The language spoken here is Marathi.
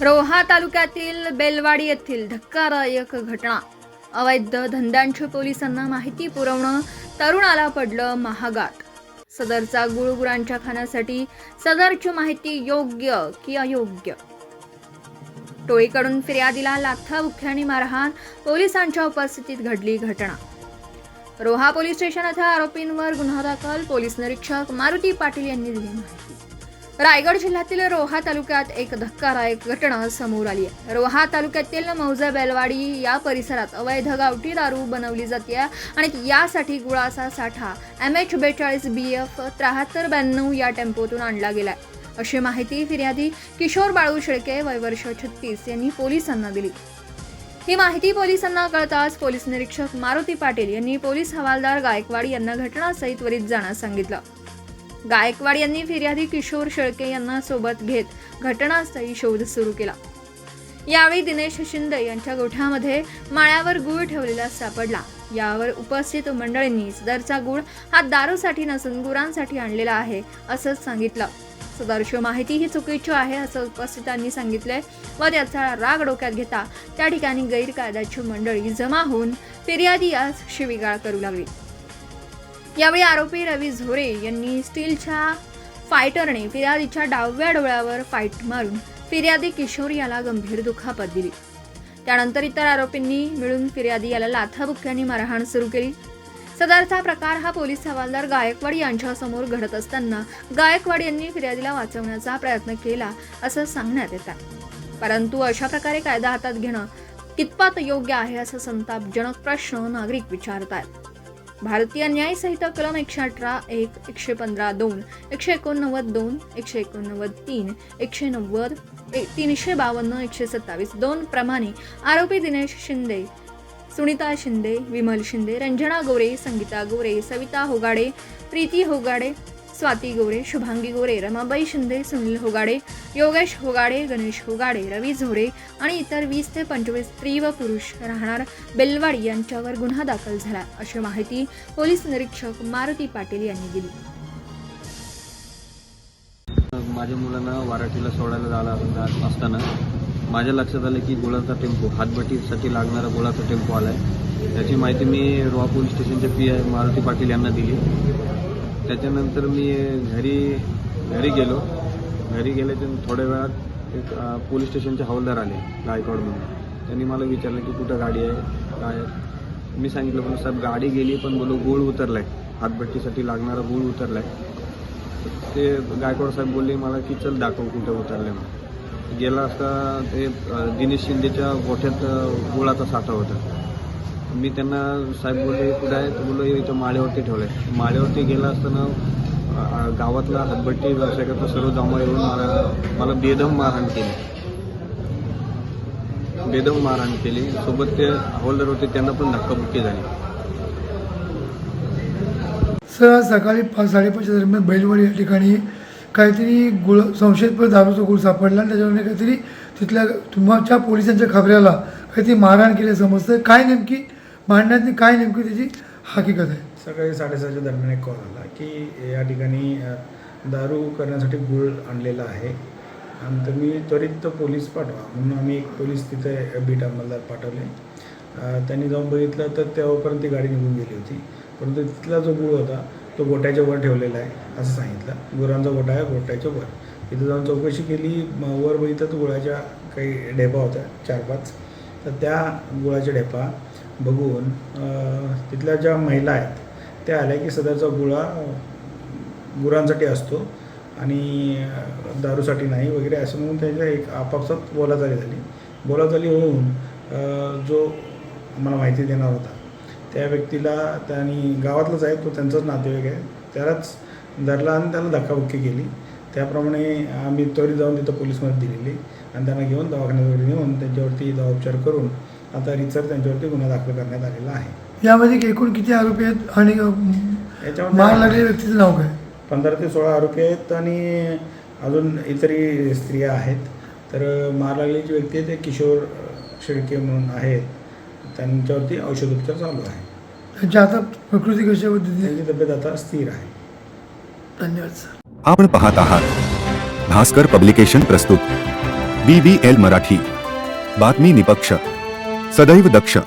रोहा तालुक्यातील बेलवाडी येथील धक्कादायक घटना। अवैध धंद्यांची पोलिसांना माहिती पुरवणं तरुणाला पडलं महागात। सदरचा गुळ गुरांच्या खाण्यासाठी सदरची माहिती योग्य की अयोग्य? टोळीकडून फिर्यादीला लाथाबुक्क्यांनी मारहाण, पोलिसांच्या उपस्थितीत घडली घटना। रोहा पोलीस स्टेशन येथे आरोपींवर गुन्हा दाखल, पोलीस निरीक्षक मारुती पाटील यांनी दिली माहिती। रायगड जिल्ह्यातील रोहा तालुक्यात एक धक्कादायक घटना समोर आली आहे। रोहा तालुक्यातील मौजे बेलवाडी या परिसरात अवैध गावठी दारू बनवली जाते आणि यासाठी गुळाचा साठा MH42 BF 7392 या टेम्पोतून आणला गेलाय, अशी माहिती फिर्यादी किशोर बाळू शेळके वय वर्ष 36 यांनी पोलिसांना दिली। ही माहिती पोलिसांना कळताच पोलीस निरीक्षक मारुती पाटील यांनी पोलीस हवालदार गायकवाड यांना घटनास्थळी त्वरित जाण्यास सांगितलं। गायकवाड यांनी फिर्यादी किशोर शेळके यांना सोबत घेत घटनास्थळी शोध सुरू केला। यावेळी दिनेश शिंदे यांच्या गोठ्यामध्ये माळ्यावर गूळ ठेवलेला सापडला। यावर उपस्थित मंडळींनी सदरचा गूळ हा दारूसाठी नसून गुरांसाठी आणलेला आहे असं सांगितलं। सदरची माहिती ही चुकीची आहे असं उपस्थितांनी सांगितले व त्याचा राग डोक्यात घेता त्या ठिकाणी गैरकायद्याची मंडळी जमा होऊन फिर्यादी यास शिवीगाळ करू लागली। यावेळी आरोपी रवी झोरे यांनी स्टीलच्या फायटरने फिर्यादीच्या डाव्या डोळ्यावर फाईट मारून फिर्यादी किशोर याला गंभीर दुखापत दिली। त्यानंतर इतर आरोपींनी मिळून फिर्यादी याला लाथाबुक्क्यांनी मारहाण सुरू केली। सदरचा प्रकार हा पोलीस हवालदार गायकवाड यांच्या समोर घडत असताना गायकवाड यांनी फिर्यादीला वाचवण्याचा प्रयत्न केला असं सांगण्यात येतं। परंतु अशा प्रकारे कायदा हातात घेणं कितपत योग्य आहे असा संतापजनक प्रश्न नागरिक विचारत आहेत। भारतीय न्याय संहिता कलम 118 1 115 2 189 2 189 3 190 352 127 2 प्रमाणे आरोपी दिनेश शिंदे, सुनीता शिंदे, विमल शिंदे, रंजना गोरे, संगीता गोरे, सविता होगाडे, प्रीती होगाडे, स्वाती गोरे, शुभांगी गोरे, रमाबाई शिंदे, सुनील होगाडे, योगेश होगाडे, गणेश होगाडे, रवी झोरे आणि इतर 20 ते 25 स्त्री व पुरुष राहणार बेलवाडी यांच्यावर गुन्हा दाखल झाला, अशी माहिती पोलीस निरीक्षक मारुती पाटील यांनी दिली। माझ्या मुलांना वाराठीला सोडायला जात असताना माझ्या लक्षात आलं की गुळाचा टेम्पो, हातभट्टीसाठी लागणारा गुळाचा टेम्पो आलाय। त्याची माहिती मी रोहा पोलीस स्टेशनचे PI मारुती पाटील यांना दिली। त्याच्यानंतर मी घरी गेलो। घरी गेल्याच्या थोड्या वेळात एक पोलीस स्टेशनचे हवालदार आले गायकवाड म्हणून। त्यांनी मला विचारलं की कुठं गाडी आहे काय? मी सांगितलं पण साहेब गाडी गेली, पण बोलू गूळ उतरलाय, हातभट्टीसाठी लागणारा गूळ उतरलाय। ते गायकवाड साहेब बोलले मला की चल दाखव कुठं उतरले म्हणून। गेला असता ते दिनेश शिंदेच्या गोठ्यात गुळाचा साठा होता। मी त्यांना साहेब बोलले कुठं आहे? तर बोललो इथं माळ्यावरती ठेवलं आहे। माळ्यावरती गेला असताना गावातला हातभट्टी व्यावसायिकाचा सर्व जमा येऊन मला बेदम मारहाण केली। सोबत ते हवालदार होते त्यांना पण धक्काबुक्की झाली। सर सकाळी 5-5:30 दरम्यान बैलवाडी या ठिकाणी काहीतरी गुळ, संशयित दारूचा गुळ सापडला आणि त्याच्यावर काहीतरी तिथल्या तुमच्या पोलिसांच्या खबऱ्याला काहीतरी मारहाण केली समजतं। काय नेमकी मारण्यातली काय नेमकी त्याची हकीकत आहे? सकाळी 7:30च्या दरम्यान एक कॉल आला की या ठिकाणी दारू करण्यासाठी गूळ आणलेला आहे आणि तुम्ही त्वरित पोलीस पाठवा म्हणून आम्ही एक पोलीस तिथे बीट अंमलदार पाठवले। त्यांनी जाऊन बघितलं तर तेव्हापर्यंत ती गाडी निघून गेली होती, परंतु तिथला जो गूळ होता तो गोट्याच्या वर ठेवलेला आहे असं सांगितलं। गुरांचा गोठा आहे, गोट्याच्या वर। तिथं जाऊन चौकशी केली, वर बघितलं तर गुळाच्या काही ढेपा होत्या 4-5। तर त्या गुळाच्या ढेपा बघून तिथल्या ज्या महिला आहेत त्या आल्या की सदरचा गुळा गुरांसाठी असतो आणि दारूसाठी नाही वगैरे असं म्हणून त्याच्या एक आपापसात बोलाचाली होऊन जो आम्हाला माहिती देणार होता त्या व्यक्तीला त्यांनी गावातलाच आहे, तो त्यांचाच नातेवाईक आहे, त्यालाच धरला आणि त्याला धक्काबुक्की केली। त्याप्रमाणे आम्ही त्वरित जाऊन तिथं पोलीसमध्ये दिलेली आणि त्यांना घेऊन दवाखान्यात वगैरे नेऊन त्यांच्यावरती दवापचार करून आता रितसर त्यांच्यावरती गुन्हा दाखल करण्यात आलेला आहे। यामध्ये एकूण किती आरोपी आहेत आणि याच्यामध्ये मार लागलेल्या व्यक्तीचं नाव काय? 15 ते 16 आरोपी आहेत आणि अजून इतरही स्त्रिया आहेत। तर मार लागलेली जी व्यक्ती आहे ते किशोर शेळके म्हणून आहेत, त्यांच्यावरती औषधोपचार चालू आहे। त्यांची आता प्रकृती कशा पद्धतीने? त्यांची तब्येत आता स्थिर आहे। धन्यवाद सर। आपण पाहत आहात भास्कर पब्लिकेशन प्रस्तुत BBL मराठी, बातमी निपक्ष, सदैव दक्ष.